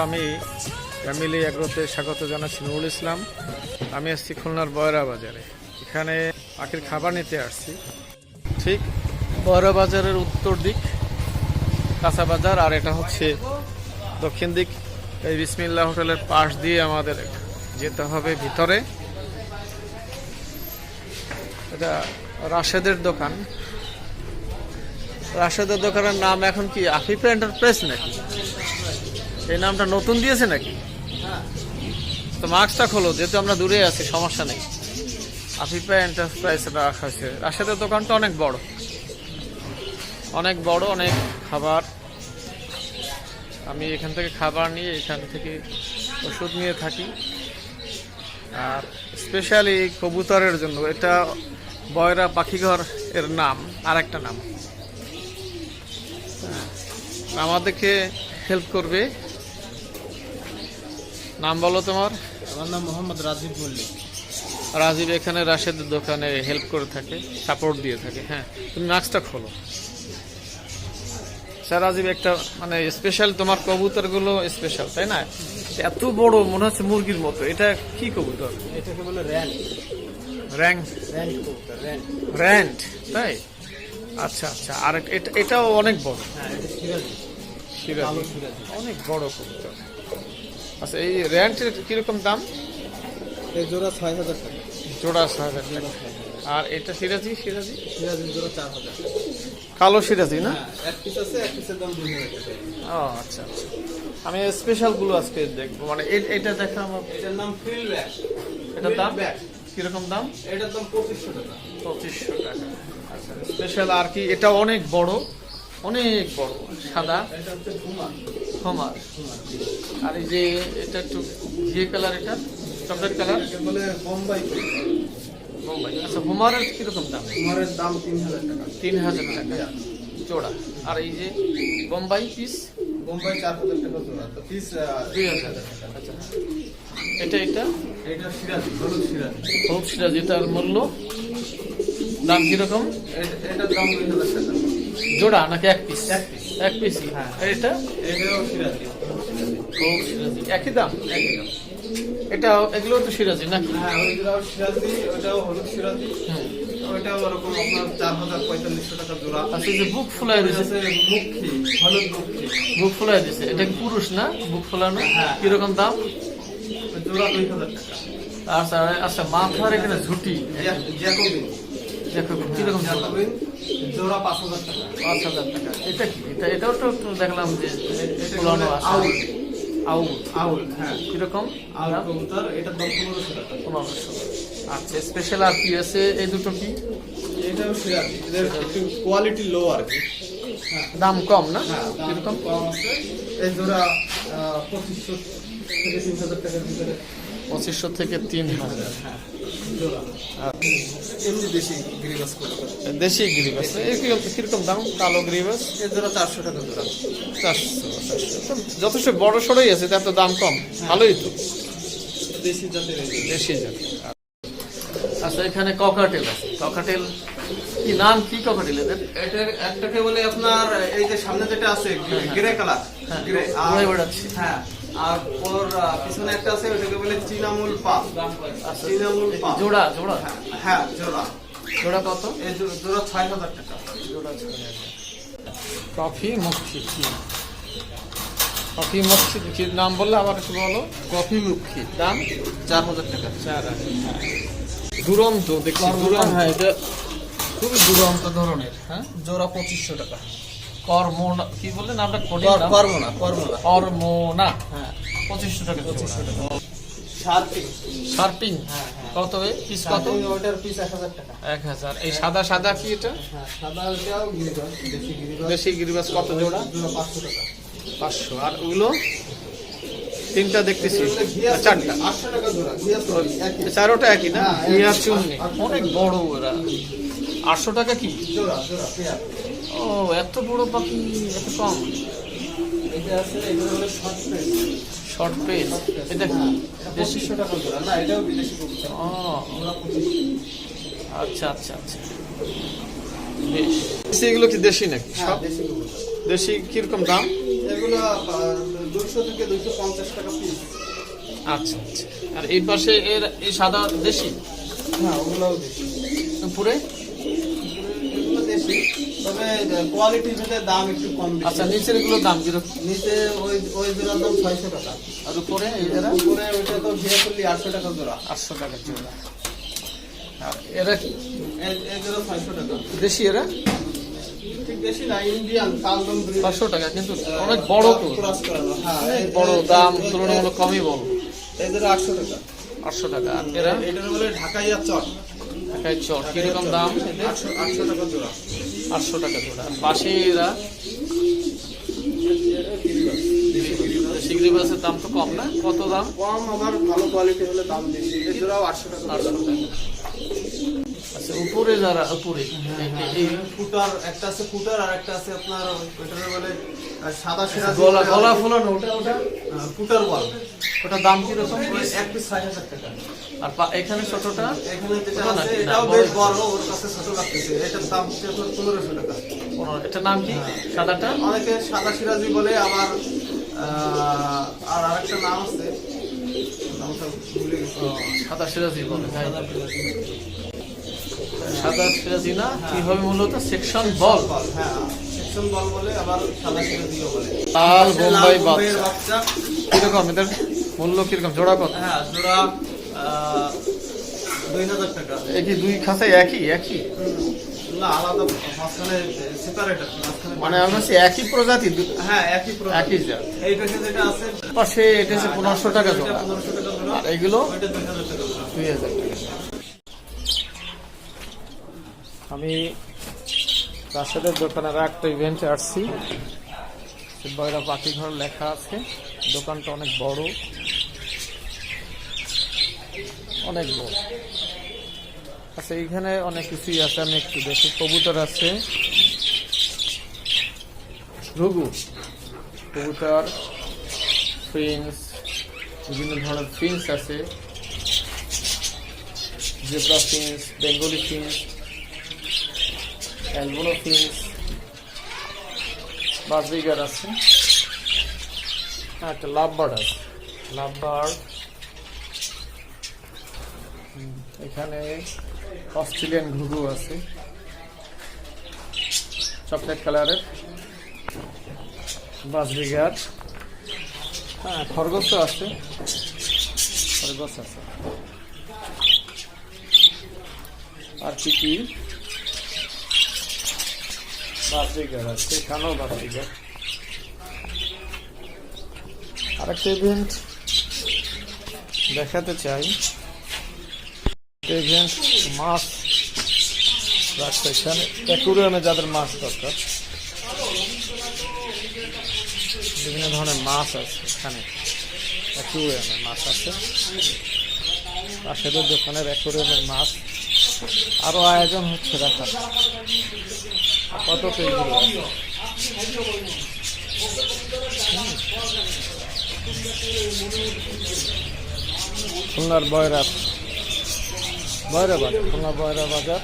আমি ফ্যামিলি এগ্রোতে স্বাগত জানাচ্ছি নুরুল ইসলাম। আমি আসছি খুলনার বয়রা বাজারে। এখানে পাখির খাবার নিতে আসছি। ঠিক বয়রা বাজারের উত্তর দিক কাঁচা বাজার, আর এটা হচ্ছে দক্ষিণ দিক। এই বিসমিল্লাহ হোটেলের পাশ দিয়ে আমাদের যেতে হবে ভিতরে। এটা রাশেদের দোকান। রাশেদের দোকানের নাম এখন কি আফিফা এন্টারপ্রাইজ নাকি? এই নামটা নতুন দিয়েছে নাকি? তো মাস্কটা খোলো, যেহেতু আমরা দূরে আছি, সমস্যা নেই। আফিফা এন্টারপ্রাইজ রাখা হয়েছে। রাশেদের দোকানটা অনেক বড়, অনেক বড়, অনেক খাবার। আমি এখান থেকে খাবার নিয়ে, এখান থেকে ওষুধ নিয়ে থাকি। আর স্পেশালি কবুতরের জন্য এটা বয়রা পাখিঘর এর নাম, আর একটা নাম। আমাদেরকে হেল্প করবে। নাম বলো তোমার? আমার নাম মোহাম্মদ রাজীব মল্লিক। রাজীব এখানে রাশেদের দোকানে হেল্প করে থাকে, সাপোর্ট দিয়ে থাকে। হ্যাঁ, তুমি মাস্কটা খোলো। স্যার রাজীব, একটা মানে স্পেশাল, তোমার কবুতরগুলো স্পেশাল, তাই না? এত বড়, মনে হচ্ছে মুরগির মতো। এটা কি কবুতর? এটাকে বলে র্যান্ড। র্যাঙ্ক? র্যান্ড কবুতর, র্যান্ড। র্যান্ড, তাই? আচ্ছা আচ্ছা। আর এটাও অনেক বড়। হ্যাঁ, এটা সিরাজি। সিরাজি, অনেক বড় কবুতর। আচ্ছা, এই র্যান্টের কিরকম দাম? এই জোড়া ৬,০০০ টাকা। জোড়া ৬,০০০ টাকা। আর এটা সিরাজি? সিরাজি জোড়া ৪,০০০। কালো সিরাজি না? এক পিস আছে, এক পিসের দাম ২,০০০ টাকা। ও আচ্ছা আচ্ছা। আমি স্পেশাল গুলো আজকে দেখবো। মানে এটা দেখা আমার, এটার নাম ফিল ব্যাক। এটার দাম কিরকম দাম? এটার দাম ২৫০০ টাকা। ২৫০০ টাকা। আচ্ছা, স্পেশাল আর কি? এটা অনেক বড়, অনেক বড়, সাদা। এটা হচ্ছে ঘুমার। হোমার। আর এই যে এটা একটু ঘিয়ে কালার, এটা চকলেট কালার, বলে বোম্বাই। বোম্বাই। আচ্ছা, হোমারের কিরকম দাম? ঘুমারের দাম ৩,০০০ টাকা। ৩,০০০ টাকা জোড়া। আর এই যে বোম্বাই পিস? বোম্বাই ৪,০০০ টাকা জোড়া। তো পিস ২,০০০ টাকা। আচ্ছা, এটা এটা সিরাজি, হলুদ সিরাজি। হলুদ সিরাজি, এটার মূল্য দাম কিরকম? এটার দাম ২,০০০ টাকা জোড়া নাকি এক পিস? এক পিস। এক পিসই। হ্যাঁ। এটা এটাও সিরাজি। হলুদ সিরাজি, একই দাম? একই দাম। এগুলো তো সিরাজি নাকি? হ্যাঁ, ওইটাও সিরাজি, ওইটাও হলুদ সিরাজি। ওইটাও ওরকম আপনার ৪,০৪৫ টাকা জোড়া। আচ্ছা, এই যে বুক ফুলাই দিয়েছে, মুখী, হলুদ মুখী। বুক ফুলাই দিয়েছে, এটা কি পুরুষ না? বুক ফুলানো। হ্যাঁ। কিরকম দাম? জোড়া ২,০০০ টাকা। আচ্ছা আচ্ছা, মাথার এখানে ঝুটি, জ্যাকোবিন। কিরকম জোড়া? জ্যাকোবিন জোড়া ৫,০০০ টাকা। ৫,০০০ টাকা। এটা কি? এটাও তো একটু দেখলাম যে ফুলানো আছে। আউল। আউল। আউল, হ্যাঁ। কিরকম? আউল কবুতর, এটার দাম ১৫০০ টাকা। ১৫০০। আচ্ছা, স্পেশাল আর কি আছে? এই দুটো কি? এটাও সিরাজি, এদের একটু কোয়ালিটি লো আর কি। হ্যাঁ, দাম কম না? হ্যাঁ, দাম কিরকম? কম আছে। এই জোড়া ২৫০০ থেকে ৩,০০০ টাকার ভিতরে। ২৫০০ থেকে ৩,০০০। হ্যাঁ, জোড়া। এমনি দেশি গিরিবাস কবুতর। দেশি গিরিবাস কিরকম দাম? কালো গিরিবাস এই জোড়া ৪০০ টাকা জোড়া। ৪০০। যথেষ্ট বড় সড়ই আছে, তার তো দাম কম। ভালোই তো, দেশি জাতের এই জোড়া। দেশি জাতি। আচ্ছা, এখানে ককাটেল আছে। ককাটেল কি নাম? কি ককাটেল এদের? এটার একটাকে বলে আপনার, এই যে সামনে যেটা আছে গ্রে কালার, হ্যাঁ, গ্রে। উড়ে বেড়াচ্ছে। হ্যাঁ, আর ওর পিছনে একটা আছে, ওটাকে বলে চিনামূল পাল। চিনামূল পাল জোড়া জোড়া হ্যাঁ জোড়া। জোড়া কত? এই জোড়া ৬,০০০ টাকা। জোড়া ৬,০০০। কফি মুখী কি? কফি মুখী কি নাম বললে আবার একটু বলো। কফি মুখী দাম ৪,০০০ টাকা। ৪,০০০। দুরন্ত দেখছি, দুরন্ত। হ্যাঁ, এটা খুবই দুরন্ত ধরনের। হ্যাঁ, জোড়া ২৫০০ টাকা। কর্মনা কি বললেন নামটা? কর্মনা। কর্মনা। হ্যাঁ ২৫০০ টাকা। ২৫০০ টাকা। শার্পিং। শার্পিং কত? পিস কত? ওটার পিস ১,০০০ টাকা। ১,০০০। এই সাদা সাদা কি এটা? হ্যাঁ সাদা ওটাও গিরিবাস, দেশি গিরিবাস। দেশি গিরিবাস কত জোড়া? জোড়া ৫০০ টাকা। ৫০০। আর ওগুলো তিনটা দেখতেছি, ঘিয়া চারটা। ৮০০ টাকা জোড়া। ঘিয়া একই। চারোটা একই না? হ্যাঁ, একই। ঘিয়া চুন্নি অনেক বড় ওরা। ৮০০ টাকা কি? জোড়া পেয়ার। ও এত বড় পাখি, এত কম। এটা আছে, এগুলো হলো শর্ট প্রেস। Short pace. এটা কি? দেশি? ২৫০০ টাকা জোড়া। না, এটাও বিদেশি কবুতর। ও জোড়া ২৫। আচ্ছা আচ্ছা আচ্ছা, বেশ। এগুলো কি দেশি নাকি হ্যাঁ সব? দেশি কবুতর। দেশি কিরকম দাম? এগুলো ২০০ থেকে ২৫০ টাকা পিস। আচ্ছা আচ্ছা। আর এই পাশে এর এই সাদা দেশি? হ্যাঁ ওগুলোও দেশি। উপরে? এগুলো দেশি, তবে কোয়ালিটির ভেতরে দাম একটু কম বেশি। আচ্ছা, নিচের এগুলোর দাম কিরকম? নিচে ওই জোড়ার দাম ৬০০ টাকা। আর উপরে এরা? উপরে ওইটা তো ঘিরে করলি ৮০০ টাকা জোড়া। ৮০০ টাকা জোড়া। আর এরা কি এই জোড়া ৬০০ টাকা। দেশি? এরা ঠিক বেশি না, ইন্ডিয়ান কালদম ৫০০ টাকা, কিন্তু অনেক বড় তো। ক্রস করানো। হ্যাঁ অনেক বড়, দাম তুলনামূলক কমই বড়। এই জোড়া ৮০০ টাকা। ৮০০ টাকা। আর এরা? এটার বলে ঢাকাইয়া চট। ঢাকায় চট কিরকম দাম? ৮০০ টাকা জোড়া। ৮০০ টাকা জোড়া। আর পাশে এরা দেশি গিরিবাসের দাম তো কম না? কত দাম? কম, আবার ভালো কোয়ালিটি হলে দাম বেশি। এই জোড়াও ৮০০ টাকা। ৮০০ টাকা। আচ্ছা, উপরে যারা উপরে এই ফুটার একটা আছে, ফুটার আর একটা আছে আপনার ওইটার বলে সাদা সিরাজ। গলা ফোলানো, ওটা ফুটার বল। ওটা দাম কিরকম? এক পিস ৬০০০ টাকা। আর এখানে ছোটটা? এখানে যেটা ওটা আছে নাকি? না, এটাও বড়। বেশ বড়, ওর কাছে ছোট লাগতেছে। এটার দাম হচ্ছে আপনার ১৫০০ টাকা। এটার নাম কি সাদাটা? অনেকে সাদা সিরাজি বলে, আবার আর আরেকটা নাম আছে, নামটা ভুলে গেছি। সাদা সিরাজি বলে। সাদা সিরাজি না, কি হবে মূলত? সেকশন বল। বল, হ্যাঁ সেকশন বল বলে, আবার সাদা সিরাজিও বলে। লাল বোম্বাই বোম্বাইয়ের বাচ্চা বাচ্চা। কিরকম? এদের মূল্য কিরকম? জোড়া কত? হ্যাঁ জোড়া ২০০০ টাকা। এই কি দুই খাঁচাই একই? না, আলাদা, মাঝখানে সেপারেট। মানে আমি বলছি একই প্রজাতি? হ্যাঁ একই প্রজাতি। একই জাত। এই পাশে যেটা আছে, পাশে এটা হচ্ছে ১৫০০ টাকা জোড়া। ১৫০০ টাকা জোড়া। আর এগুলো ওইটা ২০০০ টাকা জোড়া। ২০০০ টাকা। আমি রাশেদের দোকানের একটা ইভেন্টে আসছি। বয়রা পাখি ঘর লেখা আছে। দোকানটা অনেক বড়, অনেক বড়। আচ্ছা, এইখানে অনেক কিছুই আছে, আমি একটু দেখি। কবুতর আছে, ঘুঘু কবুতর, ফিন্স, বিভিন্ন ধরনের ফিন্স আছে, জেব্রা ফিন্স, বেঙ্গলি ফিন্স, অ্যালবোনো ফিন্স, বাজরিগার আছে। একটা লাভবার্ড আছে, লাভবার্ড। এখানে অস্ট্রেলিয়ান ঘুঘু আছে, চকলেট কালারের, বাজরিগার। হ্যাঁ, খরগোশ আছে, খরগোশ আছে। আর কি বাজরিগার আছে, এখানেও বাজরিগার। আরেকটা ইভেন্ট দেখাতে চাই। ইভেন্ট মাছ রাখছে এখানে, অ্যাকুরিয়ামে যাদের মাছ দরকার, বিভিন্ন ধরনের মাছ আছে এখানে। অ্যাকুরিয়ামের মাছ আছে, রাশেদের দোকানের অ্যাকুরিয়ামের মাছ। আরো আয়োজন হচ্ছে রাখার, আপাতত এইগুলো আছে। খুলনার বয়রা বাজার, খুলনা বয়রা বাজার।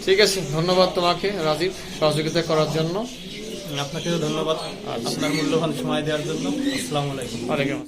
ঠিক আছে, ধন্যবাদ তোমাকে রাজীব সহযোগিতা করার জন্য। আপনাকেও ধন্যবাদ আপনার মূল্যবান সময় দেওয়ার জন্য। আসসালামু আলাইকুম। ওয়ালাইকুম আসসালাম।